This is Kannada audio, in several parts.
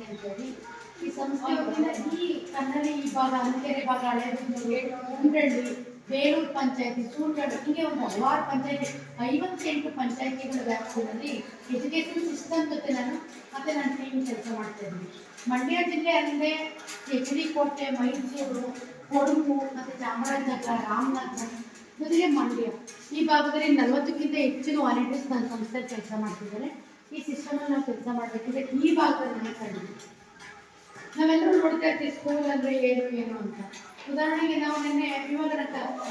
ಮಾಡ್ತೀನಿ ಅಂತ ಹೇಳಿ ಈ ಸಂಸ್ಥೆ ವತಿಯಿಂದ ಈ ಕನ್ನಡಿ ಈ ಭಾಗ ಅನಕೆರೆ ಭಾಗ ಹಳೆಬೀಡು ಕುಂಡ್ರಳ್ಳಿ ಬೇಲೂರು ಪಂಚಾಯತಿ ಸೂರ್ಗಡ್ ಹೀಗೆ ಒಂದು ಹಲವಾರು ಪಂಚಾಯತಿ 58 ಪಂಚಾಯತಿಗಳ ವ್ಯಾಪ್ತಿಯಲ್ಲಿ ಎಜುಕೇಷನ್ ಸಿಸ್ಟಮ್ ಜೊತೆ ನಾನು ನನ್ನ ಟೀಮ್ ಕೆಲಸ ಮಾಡ್ತಾ ಇದ್ದೀನಿ. ಮಂಡ್ಯ ಜಿಲ್ಲೆ ಅಂದರೆ ಕೋಟೆ ಮೈಸೂರು ಕೊಡಗು ಮತ್ತು ಚಾಮರಾಜನಗರ ರಾಮನಗರ ಜೊತೆಗೆ ಮಂಡ್ಯ ಈ ಭಾಗದಲ್ಲಿ 40ಕ್ಕಿಂತ ಹೆಚ್ಚಿನ ವಾಲಂಟಿಯರ್ಸ್ ನನ್ನ ಸಂಸ್ಥೆ ಕೆಲಸ ಮಾಡ್ತಿದ್ದಾರೆ. ಈ ಸಿಸ್ಟಮಲ್ಲಿ ನಾವು ಕೆಲಸ ಮಾಡಬೇಕಿದ್ರೆ ಈ ಭಾಗದಲ್ಲಿ ಕಂಡಿದ್ದೀವಿ. ನಾವೆಲ್ಲರೂ ನೋಡ್ತಾ ಇರ್ತೀವಿ ಸ್ಕೂಲ್ ಅಂದರೆ ಏನು ಅಂತ. ಉದಾಹರಣೆಗೆ ನಾವು ನಿನ್ನೆ ಇವಾಗ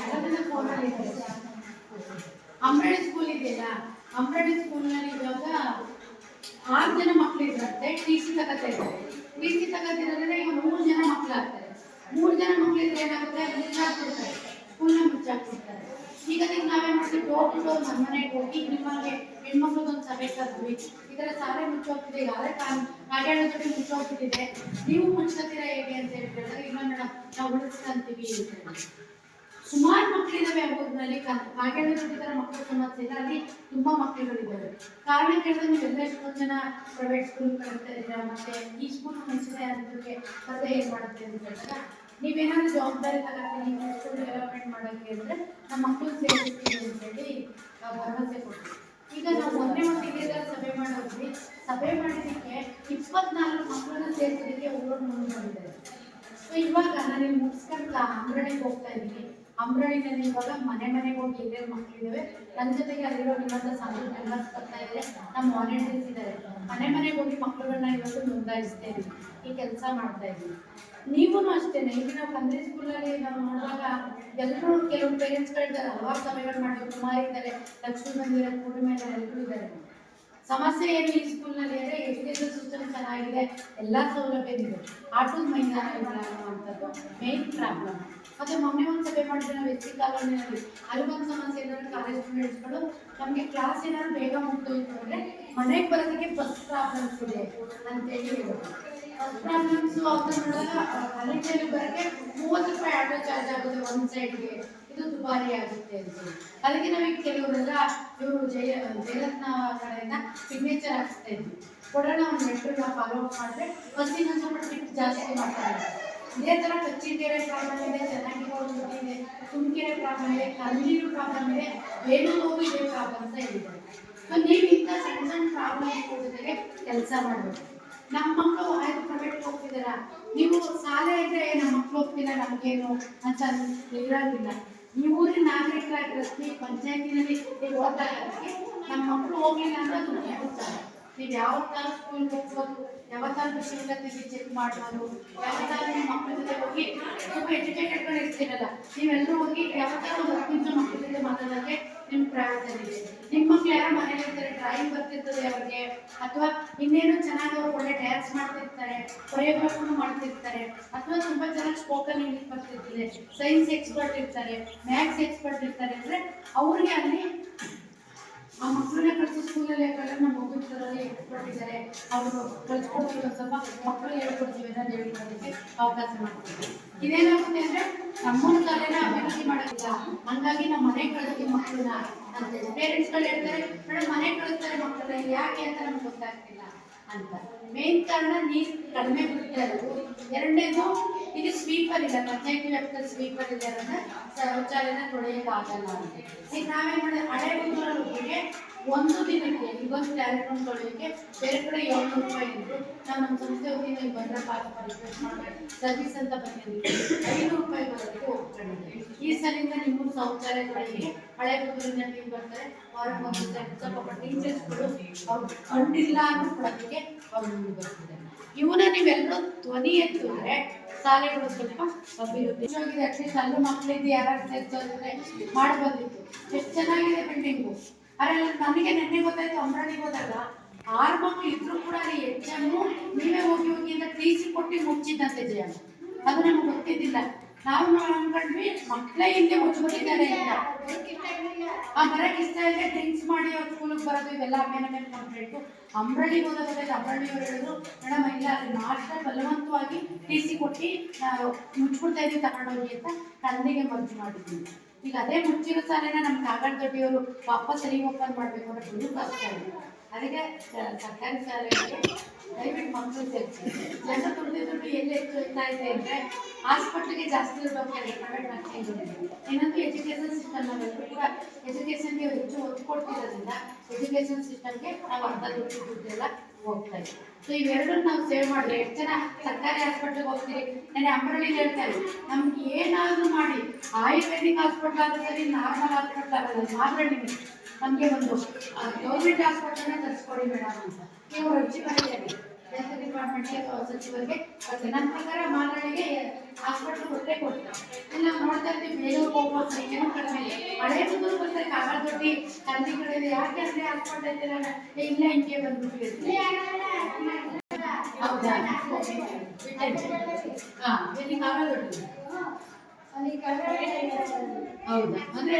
ಎಲ್ಲದನ್ನ ಫೋನಲ್ಲಿ ಅಂಬ್ರಾಡಿ ಸ್ಕೂಲ್ ಇದೆಯಲ್ಲ, ಅಂಬ್ರಾಡಿ ಸ್ಕೂಲ್ನಲ್ಲಿ ಇವಾಗ 6 ಜನ ಮಕ್ಕಳು ಇದ್ರಂತೆ. ಟಿ ಸಿ ತಗೋತಾ ಇದ್ದಾರೆ. ಟಿ ಸಿ ತಗೋತಿರೋದ್ರೆ ಈಗ 3 ಜನ ಮಕ್ಕಳು ಆಗ್ತಾರೆ. 3 ಜನ ಮಕ್ಕಳು ಇದ್ರೆ ಏನಾಗುತ್ತೆ, ಮುಚ್ಚಾಕ್ಬಿಡ್ತಾರೆ, ಸ್ಕೂಲ್ನ ಮುಚ್ಚಾಕ್ಬಿಡ್ತಾರೆ. ಈಗ ನಾವೇನು ಮಾಡ್ತೀವಿ, ಡೋರ್ ಟು ಡೋರ್ ಮನೆಗೆ ಹೋಗಿ ನಿಮ್ಮಲ್ಲಿ ಹೆಣ್ಮಕ್ಳದೊಂದು ಸಭೆ ಕರೆದ್ವಿ, ಈ ಥರ ಸಾಲೆ ಮುಚ್ಚೋಗ್ತಿದೆ, ಯಾರೇ ಕಾಗೇಳ ಜೊತೆ ಮುಚ್ಚೋಗ್ಬಿಟ್ಟಿದೆ, ನೀವು ಮುಚ್ಕೋತೀರಾ ಹೇಗೆ ಅಂತ ಹೇಳಿದ್ರೆ ಇಲ್ಲ ಮೇಡಮ್ ನಾವು ಉಳಿಸ್ಕೊಂತೀವಿ ಅಂತ ಹೇಳಿ. ಸುಮಾರು ಮಕ್ಕಳಿದ್ದಾವೆ ಆ ಊರಿನಲ್ಲಿ. ಕಾಗೇಳ ಜೊತೆ ಥರ ಮಕ್ಕಳ ಸಮಸ್ಯೆ ಇಲ್ಲ, ಅಲ್ಲಿ ತುಂಬ ಮಕ್ಕಳುಗಳಿದ್ದಾವೆ. ಕಾರಣ ಕೇಳಿದ್ರೆ ನೀವೆಲ್ಲ ಎಷ್ಟೊಂದು ಜನ ಪ್ರೈವೇಟ್ ಸ್ಕೂಲ್ ಕಲಿಸ್ತಾ ಇದ್ದೀರಾ, ಮತ್ತು ಈ ಸ್ಕೂಲ್ ಮುಗಿಸಿದೆ ಅದಕ್ಕೆ ಮತ್ತೆ ಏನು ಮಾಡುತ್ತೆ ಅಂತ ಹೇಳಿದಾಗ ನೀವೇನಾದ್ರೂ ಜವಾಬ್ದಾರಿ ತಗೊಳ್ತೀನಿ ನೀವು ಸ್ಕೂಲ್ ಡೆವಲಪ್ಮೆಂಟ್ ಮಾಡೋಕ್ಕೆ ಅಂದರೆ ನಮ್ಮ ಮಕ್ಕಳು ಸೇರಿಸ್ತೀವಿ ಅಂತೇಳಿ ಭರವಸೆ ಕೊಡ್ತೀವಿ. ಈಗ ನಾವು ಮೊನ್ನೆ ಒಟ್ಟಿಗೆ ಸಭೆ ಮಾಡೋದ್ವಿ. ಸಭೆ ಮಾಡಿದ್ದಕ್ಕೆ 24 ಮಕ್ಕಳನ್ನ ಸೇರಿಸೋದಕ್ಕೆ ಒಬ್ಬರು ಮುಂದೆ ಬಂದಿದ್ದಾರೆ. ಸೊ ಇವಾಗ ನಾನು ಇಲ್ಲಿ ಮುಗಿಸ್ಕೊಂಡು ಅಂಬ್ರಾಣಿಗೆ ಹೋಗ್ತಾ ಇದ್ದೀನಿ. ಅಂಬ್ರಾಣಿನಲ್ಲಿ ಇವಾಗ ಮನೆಗೆ ಹೋಗಿ ಎಲ್ಲೇನು ಮಕ್ಕಳಿದ್ದಾವೆ ನನ್ನ ಜೊತೆಗೆ ಅಲ್ಲಿರೋ ನಿಮ್ಮಂಥ ಸಂಘ ಮೆಂಬರ್ಸ್ ಬರ್ತಾ ಇದ್ದಾರೆ, ನಮ್ಮ ವಾಲಂಟಿಯರ್ಸ್ ಇದ್ದಾರೆ. ಮನೆಗೆ ಹೋಗಿ ಮಕ್ಕಳುಗಳನ್ನ ಇವತ್ತು ನೋಂದಾಯಿಸ್ತಾ ಇದ್ದೀವಿ, ಈ ಕೆಲಸ ಮಾಡ್ತಾ ಇದ್ದೀವಿ. ನೀವೂ ಅಷ್ಟೇ. ಈಗ ನಾವು ಕಂದ್ರಿ ಸ್ಕೂಲಲ್ಲಿ ನಾವು ನೋಡುವಾಗ ಎಲ್ಲರೂ ಕೆಲವು ಪೇರೆಂಟ್ಸ್ಗಳಿದ್ದಾರೆ, ಹಲವಾರು ಸಭೆಗಳು ಮಾಡಿದ್ರು. ಕುಮಾರಿ ಇದ್ದಾರೆ, ಲಕ್ಷ್ಮೀ ಬಂದಿದ್ದಾರೆ, ಪೂರ್ಣಿಮೆ ಇದ್ದಾರೆ, ಎಲ್ಲರೂ ಇದ್ದಾರೆ. ಸಮಸ್ಯೆ ಏನು ಈ ಸ್ಕೂಲ್ನಲ್ಲಿ ಅಂದರೆ ಎಜುಕೇಷನ್ ಸಿಸ್ಟಮ್ ಚೆನ್ನಾಗಿದೆ, ಎಲ್ಲ ಸೌಲಭ್ಯ ಇದೆ, ಆಟದ ಮೈದಾನ ಇಲ್ಲ ಅನ್ನುವಂಥದ್ದು ಮೇನ್ ಪ್ರಾಬ್ಲಮ್. ಮತ್ತು ಮೊನ್ನೆ ಒಂದು ಸಭೆ ಮಾಡಿದ್ರೆ ನಾವು ಎಸ್ ಸಿ ಕಾಲೋನಿಯಲ್ಲಿ ಅಲ್ಲೊಂದು ಸಮಸ್ಯೆ ಏನಂದರೆ ಕಾಲೇಜ್ ಸ್ಟೂಡೆಂಟ್ಸ್ಗಳು ನಮಗೆ ಕ್ಲಾಸ್ ಏನಾದ್ರು ಬೇಗ ಮುಗ್ದೋಯ್ತು ಅಂದರೆ ಮನೆಗೆ ಬರೋದಕ್ಕೆ ಬಸ್ ಪ್ರಾಬ್ಲಮ್ಸ್ ಇದೆ ಅಂತೇಳಿ ಹೇಳೋದು. ಬಸ್ ಪ್ರಾಬ್ಲಮ್ಸು ಅಂತ ನೋಡಿದಾಗ ಕಾಲೇಜಲ್ಲಿ ಬರೋಕ್ಕೆ 30 ರೂಪಾಯಿ ಆಟೋ ಚಾರ್ಜ್ ಆಗುತ್ತೆ ಒಂದು ಸೈಡ್ಗೆ, ಇದು ದುಬಾರಿ ಆಗುತ್ತೆ ಅಂತೇಳಿ. ಅದಕ್ಕೆ ನಾವೀಗ ಕೆಲವರೆಲ್ಲ ಇವರು ಜಯರತ್ನ ಕಡೆಯಿಂದ ಸಿಗ್ನೇಚರ್ ಹಾಕ್ಸ್ತಾ ಇದ್ವಿ. ಕೊಡೋಣ ಒಂದು ಮೆಟ್ರನ್ನ ಫಾಲೋ ಅಪ್ ಮಾಡಿದ್ರೆ ಬಸ್ಸಿನ ಸ್ವಲ್ಪ ಟಿಪ್ ಜಾಸ್ತಿ ಮಾಡ್ತಾರೆ. ಇದೇ ಥರ ಕಚ್ಚಿಗೆರೆ ಪ್ರಾಬ್ಲಮ್ ಇದೆ, ಚೆನ್ನಾಗಿರೋದು ಇದೆ, ತುಮಕೆರೆ ಪ್ರಾಬ್ಲಮ್ ಇದೆ, ಕಲ್ಲೀರು ಪ್ರಾಬ್ಲಮ್ ಇದೆ, ಬೇಲೂರು ಇದೆ ಪ್ರಾಬ್ಲಮ್ ಅಂತ ಹೇಳಿದ್ದಾರೆ. ಸೊ ನೀವು ಇಂಥ ಸಣ್ಣ ಪ್ರಾಬ್ಲಮ್ ಜೊತೆಗೆ ಕೆಲಸ ಮಾಡಬೇಕು. ನಮ್ಮ ಮಕ್ಕಳು ಆಯ್ತು ಪ್ರೈವೇಟ್ಗೆ ಹೋಗ್ತಿದ್ದಾರ, ನೀವು ಶಾಲೆ ಇದ್ರೆ ನಮ್ಮ ಮಕ್ಕಳು ಹೋಗ್ತಿಲ್ಲ ನಮಗೇನು ಅಂತ ಇರೋದಿಲ್ಲ. ಈ ಊರಿನ ನಾಗರಿಕರಾಗಿರೋದಕ್ಕೆ ಪಂಚಾಯತಿನಲ್ಲಿ ಓದಾಗೋದಕ್ಕೆ ನಮ್ಮ ಮಕ್ಕಳು ಹೋಗ್ಲಿಲ್ಲ ಅಂದ್ರೆ ದುಡ್ಡು ಕೊಡ್ತಾರೆ. ನೀವು ಯಾವತ್ತಾರು ಸ್ಕೂಲ್ಗೆ ಹೋಗ್ಬೋದು, ಯಾವತ್ತಾರು ವಿಷಯಗತಿ ಚೆಕ್ ಮಾಡ್ಬೋದು, ಯಾವತ್ತಾರು ನಿಮ್ಮ ಮಕ್ಕಳ ಜೊತೆ ಹೋಗಿ ತುಂಬ ಎಜುಕೇಟೆಡ್ಗಳು ಇರ್ತೀರಲ್ಲ, ನೀವೆಲ್ಲರೂ ಹೋಗಿ ಯಾವತ್ತಾರು ಒಂದು 10 ನಿಮಿಷ ಮಕ್ಕಳ ಜೊತೆ ಮಾತಾಡೋಕ್ಕೆ ನಿಮ್ಮ ಪ್ರಯೋಜನ ಇದೆ. ನಿಮ್ಮ ಮಕ್ಕಳು ಯಾರೋ ಮನೇಲಿ ಇರ್ತಾರೆ, ಡ್ರಾಯಿಂಗ್ ಬರ್ತಿರ್ತದೆ ಅವ್ರಿಗೆ, ಅಥವಾ ಇನ್ನೇನು ಚೆನ್ನಾಗಿ ಅವರು ಒಳ್ಳೆ ಡ್ಯಾನ್ಸ್ ಮಾಡ್ತಿರ್ತಾರೆ, ಕೊರಿಯೋಗ್ರಾಫ್ನು ಮಾಡ್ತಿರ್ತಾರೆ, ಅಥವಾ ತುಂಬ ಚೆನ್ನಾಗಿ ಸ್ಪೋಕನ್ ಇಂಗ್ಲೀಷ್ ಬರ್ತಿರ್ತದೆ, ಸೈನ್ಸ್ ಎಕ್ಸ್ಪರ್ಟ್ ಇರ್ತಾರೆ, ಮ್ಯಾಥ್ಸ್ ಎಕ್ಸ್ಪರ್ಟ್ ಇರ್ತಾರೆ ಅಂದರೆ ಅವ್ರಿಗೆ ಅಲ್ಲಿ ಆ ಮಕ್ಕಳನ್ನ ಕಳಿಸೋ ಸ್ಕೂಲಲ್ಲಿ ಯಾಕಂದ್ರೆ ನಮ್ಮ ಮಗುಗಳಲ್ಲಿ ಎಕ್ಸ್ಪರ್ಟ್ ಇದ್ದಾರೆ, ಅವರು ಕಳಿಸ್ಕೊಡ್ತೀವಿ, ಒಂದು ಸ್ವಲ್ಪ ಮಕ್ಕಳು ಹೇಳ್ಕೊಡ್ತೀವಿ ಅಂತ ಹೇಳ್ಕೊಡೋದಕ್ಕೆ ಅವಕಾಶ ಮಾಡ್ತೀವಿ. ಇದೇನಾಗುತ್ತೆ ಅಂದರೆ ನಮ್ಮೂರ ಶಾಲೆನ ಅಭಿವೃದ್ಧಿ ಮಾಡೋದಿಲ್ಲ, ಹಂಗಾಗಿ ನಾವು ಮನೆಗೆ ಕಳಿಸ್ತೀವಿ ಮಕ್ಕಳನ್ನ ಅಂತೇಳಿ ಪೇರೆಂಟ್ಸ್ಗಳು ಹೇಳ್ತಾರೆ, ಮೇಡಮ್ ಮನೆಗೆ ಕಳಿಸ್ತಾರೆ ಮಕ್ಕಳನ್ನ, ಯಾಕೆ ಅಂತ ನಮ್ಗೆ ಗೊತ್ತಾಗ್ತಿಲ್ಲ ಅಂತ. ಮೇನ್ ಕಾರಣ ನೀರು ಕಡಿಮೆ ಬಿಡ್ತಾ ಇರೋದು. ಎರಡನೇದು ಇದು ಸ್ವೀಪರ್ ಇಲ್ಲ, ಪಂಚಾಯತಿ ವ್ಯಾಪ್ತಿಯಲ್ಲಿ ಸ್ವೀಪರ್ ಇದೆ ಅಂದರೆ ಶೌಚಾಲಯನ ತೊಳೆಯೋಕ್ಕಾಗಲ್ಲ ಅಂತ. ಈಗ ನಾವೇನು ಮಾಡಿದ್ರೆ ಹಳೆ ಊರಿಗೆ ಒಂದು ದಿನಕ್ಕೆ ಇವತ್ತು ಟ್ಯಾಲೆಂಟ್ ರೂಮ್ ತೊಳೆಯೋಕ್ಕೆ ಬೇರೆ ಕಡೆ 700 ರೂಪಾಯಿ ಇದ್ದು ನಾವು ನಮ್ಮ ಸಂಸ್ಥೆ ವತಿಯಿಂದ ಈಗ ಬಂದರೆ ರಿಕ್ವೆಸ್ಟ್ ಮಾಡಬೇಕು ಸರ್ವಿಸ್ ಅಂತ ಬಂದಿದ್ದೀವಿ, 500 ರೂಪಾಯಿ ಬರೋದಕ್ಕೆ ಒಪ್ಕೊಂಡಿದ್ದೀವಿ. ಈ ಸಲಿಂದ ನಿಮ್ಮ ಶೌಚಾಲಯ ತೊಳೆಗೆ ಹಳೆ ಊರಿನ ಟೀಮ್ ಬರ್ತಾರೆ, ವಾರಕ್ಕೆ ಒಂದು ಸ್ವಲ್ಪ ಟೀಚರ್ಸ್ಗಳು ಅವ್ರು ಕಂಡಿಲ್ಲ ಅನ್ನೋ ಕೊಡೋದಕ್ಕೆ ಅವ್ರು ಮುಂದೆ ಬರ್ತಿದ್ದಾರೆ. ಇವನ್ನ ನೀವೆಲ್ಲರೂ ಧ್ವನಿ ಎತ್ತಿದ್ರೆ ಶಾಲೆಗಳು ಸ್ವಲ್ಪ ಅಭಿವೃದ್ಧಿ ಹೋಗಿದೆ. ಅಟ್ಲೀಸ್ಟ್ ಅಲ್ಲೂ ಮಕ್ಕಳಿದ್ದು ಯಾರು ಸೇರ್ಸೋದ್ರೆ ಮಾಡ್ಬೋದಿತ್ತು. ಎಷ್ಟು ಚೆನ್ನಾಗಿದೆ ಬಿಲ್ಡಿಂಗು. ಆದರೆ ನನಗೆ ನೆನ್ನೆ ಗೊತ್ತಾಯ್ತು, ಅಂಬ್ರಾಣಿಗೆ ಹೋದಾಗ 6 ಮಕ್ಕಳು ಇದ್ರೂ ಕೂಡ ಅಲ್ಲಿ ಹೆಚ್ಚನ್ನು ನೀವೇ ಹೋಗಿ ಅಂತ ತೀಸಿ ಕೊಟ್ಟು ಮುಚ್ಚಿದ್ದಂತೆ ಜಯ. ಅದು ನಮ್ಗೆ ಗೊತ್ತಿದ್ದಿಲ್ಲ. ನಾವು ಅನ್ಕೊಂಡ್ವಿ ಮಕ್ಕಳೇ ಹಿಂದೆ ಮುಚ್ಚಿಬಿಟ್ಟಿದ್ದಾರೆ ಅಂತ. ಆ ಬರಕ್ಕೆ ಇಷ್ಟ ಇದೆ, ಡ್ರಿಂಕ್ಸ್ ಮಾಡಿ ಅವ್ರ ಸ್ಕೂಲಿಗೆ ಬರೋದು, ಇವೆಲ್ಲ ಆಮೇಲೆ ಕಂಪ್ಲೇಂಟು. ಅಂಬ್ರಳ್ಳಿಗೆ ಹೋದಾಗ ಅಂಬ್ರಳ್ಳಿಯವರು ಹೇಳಿದ್ರು, ಮೇಡಮ್ ಇಲ್ಲ ಅಲ್ಲಿ ಮಾಸ್ಟರ್ ಬಲವಂತವಾಗಿ ಟಿ ಸಿ ಕೊಟ್ಟು ಮುಚ್ಚಿಬಿಡ್ತಾ ಇದ್ದೀವಿ ತಗೊಂಡೋಗಿ ಅಂತ ತಂದೆಗೆ ಮರ್ಜಿ ಮಾಡಿದ್ದೀವಿ. ಈಗ ಅದೇ ಮುಚ್ಚಿರೋ ಶಾಲೆನ ನಮ್ಮ ಕಾಗಡ ದೊಡ್ಡಿಯವರು ವಾಪಸ್ ರೀಓಪನ್ ಮಾಡಬೇಕು ಅಂದರೆ ತುಂಬ ಕಷ್ಟ ಇದೆ. ಅದಕ್ಕೆ ಸರ್ಕಾರಿ ಶಾಲೆಗಳಿಗೆ ದಯವಿಟ್ಟು ಮಕ್ಕಳು ಹೆಚ್ಚು. ಜನ ದುಡ್ಡು ಎಲ್ಲಿ ಹೆಚ್ಚು ಹೋಗ್ತಾ ಇದೆ ಅಂದರೆ ಹಾಸ್ಪಿಟ್ಲಿಗೆ ಜಾಸ್ತಿ ದುಡ್ಡು ಹೋಗ್ತಾ ಇದೆ ಪ್ರೈವೇಟ್ ನರ್ಸಿಂಗ್. ಇನ್ನೊಂದು ಎಜುಕೇಷನ್ ಸಿಸ್ಟಮ್ ನಾವೆಲ್ಲರೂ ಕೂಡ ಎಜುಕೇಷನ್ಗೆ ಹೆಚ್ಚು ಒತ್ತು ಕೊಡ್ತಿರೋದ್ರಿಂದ ಎಜುಕೇಷನ್ ಸಿಸ್ಟಮ್ಗೆ ನಾವು ಅರ್ಧ ದುಡ್ಡೆಲ್ಲ ಹೋಗ್ತಾ ಇದೆ. ಸೊ ಇವೆರಡನ್ನು ನಾವು ಸೇವ್ ಮಾಡಿದ್ರೆ ಎಷ್ಟು ಜನ ಸರ್ಕಾರಿ ಹಾಸ್ಪಿಟ್ಲಿಗೆ ಹೋಗ್ತೀರಿ. ನಾನು ಅಂಬರಳ್ಳಿಗೆ ಹೇಳ್ತಾರೆ, ನಮ್ಗೆ ಏನಾದರೂ ಮಾಡಿ ಆಯುರ್ವೇದಿಕ್ ಹಾಸ್ಪಿಟ್ಲ್ ಆದರೂ ಸರಿ, ನಾರ್ಮಲ್ ಹಾಸ್ಪಿಟ್ಲ್ ಆಗಲ್ಲ, ಮಾತ್ರಳ್ಳಿ ನಮಗೆ ಒಂದು ಗೌರ್ಮೆಂಟ್ ಹಾಸ್ಪಿಟಲ್ನ ತರಿಸ್ಕೊಡಿ ಮೇಡಮ್ ಅಂತ ನೀವು ಹೆಚ್ಚುವರಿಯಾಗಿ ಹೆಲ್ತ್ ಡಿಪಾರ್ಟ್ಮೆಂಟ್ಗೆ ಸಚಿವರಿಗೆ ಬರ್ತಾರೆ. ನನ್ನ ಪ್ರಕಾರ ಮಾತ್ರಳಿಗೆ ಹಾಸ್ಪಿಟ್ಲ್ ಕೊಟ್ಟೇ ಕೊಡ್ತಾರೆ. ಇಲ್ಲಿ ನಾವು ನೋಡ್ತಾ ಇರ್ತೀವಿ, ಬೇಲೂರು ಹೋಗ್ಬೋದು, ಏನೂ ಕಡಿಮೆ ಇಲ್ಲ. ಹಳೆ ಮುಂದೂರು ಬರ್ತಾರೆ, ಕಾಗದೊಡ್ಡಿ ಕಂದಿ ಕಡೆ ಯಾಕೆ ಅಂದರೆ ಹಾಸ್ಪಿಟ್ಲ್ ಐತಿಲ್ಲ, ಇಲ್ಲ ಹಿಂಗೆ ಬಂದ್ಬಿಟ್ಟಿರ್ತೀವಿ. ಹೌದಾ? ಹಾಂ, ಇಲ್ಲಿ ಕಾಗದೊಡ್ಡಿ ಹೌದಾ ಅಂದರೆ